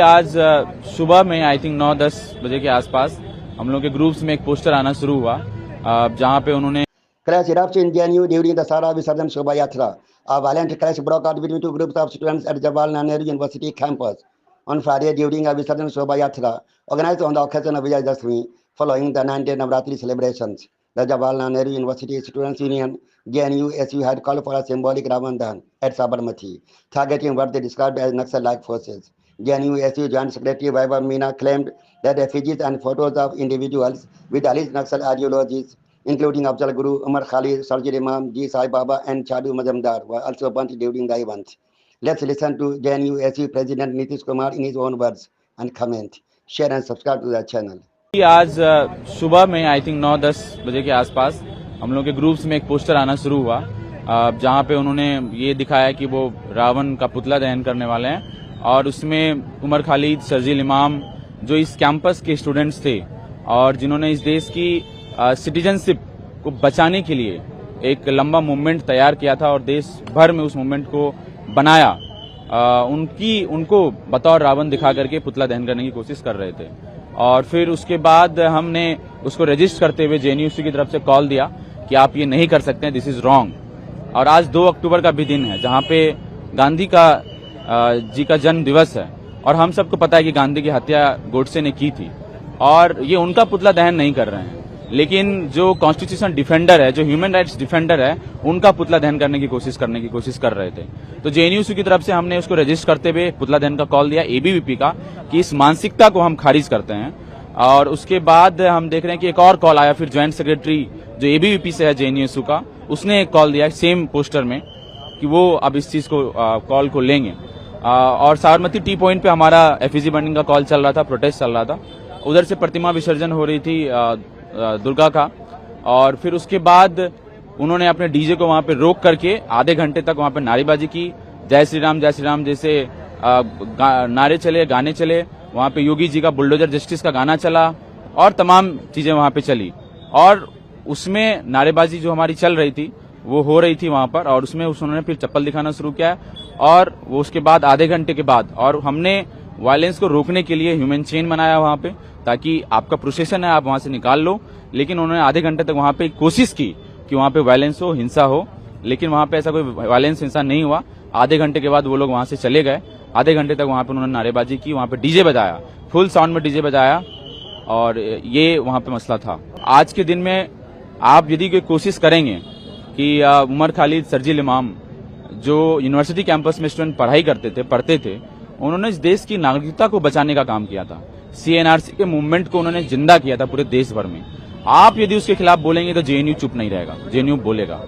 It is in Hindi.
आज सुबह में आई थिंक 9-10 बजे के आसपास हम लोग के ग्रुप्स में एक पोस्टर आना शुरू हुआ जहां पे उन्होंने Crash eruption in JNU during the Sara Visarjan Shobha Yatra. A violent crash broke out between two groups of students at Jawaharlal Nehru University campus on Friday during a Visarjan Shobha Yatra organized on the occasion of Vijayadashmi following the 9-day Navratri celebrations. The Jawaharlal Nehru University Students Union JNU-SU had called for a symbolic Ravan Dahan at Sabarmati, targeting what they described as Naxal-like forces. JNU-SU Joint Secretary Vaibhav Meena claimed that effigies and photos of individuals with alleged Naxal ideologies, including Afzal Guru, Umar Khalid, Sarjid Imam, Ji Sai Baba, and Chadu Mazamdar, were also burnt during the event. Let's listen to JNU-SU President Nitish Kumar in his own words and comment. Share and subscribe to the channel. आज सुबह में आई थिंक 9-10 बजे के आसपास हम लोग के ग्रुप्स में एक पोस्टर आना शुरू हुआ जहां पे उन्होंने ये दिखाया कि वो रावण का पुतला दहन करने वाले हैं और उसमें उमर खालिद, सरजील इमाम जो इस कैंपस के स्टूडेंट्स थे और जिन्होंने इस देश की सिटीजनशिप को बचाने के लिए एक लंबा मूवमेंट तैयार किया था और देश भर में उस मूवमेंट को बनाया, उनको बतौर रावण दिखा करके पुतला दहन करने की कोशिश कर रहे थे। और फिर उसके बाद हमने उसको रजिस्टर करते हुए जेएनयू की तरफ से कॉल दिया कि आप ये नहीं कर सकते हैं, दिस इज रॉन्ग। और आज 2 अक्टूबर का भी दिन है जहां पे गांधी जी का जन्म दिवस है और हम सबको पता है कि गांधी की हत्या गोडसे ने की थी और ये उनका पुतला दहन नहीं कर रहे हैं, लेकिन जो कॉन्स्टिट्यूशन डिफेंडर है, जो ह्यूमन राइट्स डिफेंडर है, उनका पुतला दहन करने की कोशिश कर रहे थे। तो जेएनयू की तरफ से हमने उसको रजिस्टर करते हुए पुतला दहन का कॉल दिया एबीवीपी का कि इस मानसिकता को हम खारिज करते हैं। और उसके बाद हम देख रहे हैं कि एक और कॉल आया, फिर ज्वाइंट सेक्रेटरी जो एबीवीपी से है जेएनयू का, उसने एक कॉल दिया सेम पोस्टर में कि वो अब इस चीज को कॉल को लेंगे। और साबरमती टी पॉइंट पे हमारा एफईजी बर्निंग का कॉल चल रहा था, प्रोटेस्ट चल रहा था, उधर से प्रतिमा विसर्जन हो रही थी दुर्गा का। और फिर उसके बाद उन्होंने अपने डीजे को वहां पे रोक करके आधे घंटे तक वहां पे नारेबाजी की, जय श्री राम जैसे नारे चले, गाने चले, वहां पे योगी जी का बुलडोजर जस्टिस का गाना चला और तमाम चीजें वहां पे चली। और उसमें नारेबाजी जो हमारी चल रही थी वो हो रही थी वहां पर, और उसमें उन्होंने फिर चप्पल दिखाना शुरू किया और वो उसके बाद आधे घंटे के बाद, और हमने वायलेंस को रोकने के लिए ह्यूमन चेन बनाया वहां पे ताकि आपका प्रोसेशन है आप वहां से निकाल लो, लेकिन उन्होंने आधे घंटे तक वहां पे कोशिश की कि वहां पे वायलेंस हो, हिंसा हो, लेकिन वहां पे ऐसा कोई वायलेंस हिंसा नहीं हुआ। आधे घंटे के बाद वो लोग वहां से चले गए। आधे घंटे तक वहां पे उन्होंने नारेबाजी की, वहां पे डीजे बजाया, फुल साउंड में डीजे बजाया, और ये वहां पे मसला था। आज के दिन में आप यदि कोई कोशिश करेंगे कि उमर खालिद, सरजील इमाम जो यूनिवर्सिटी कैंपस में स्टूडेंट पढ़ते थे, उन्होंने इस देश की नागरिकता को बचाने का काम किया था, सीएनआरसी के मूवमेंट को उन्होंने जिंदा किया था पूरे देश भर में। आप यदि उसके खिलाफ बोलेंगे तो जेएनयू चुप नहीं रहेगा, जेएनयू बोलेगा।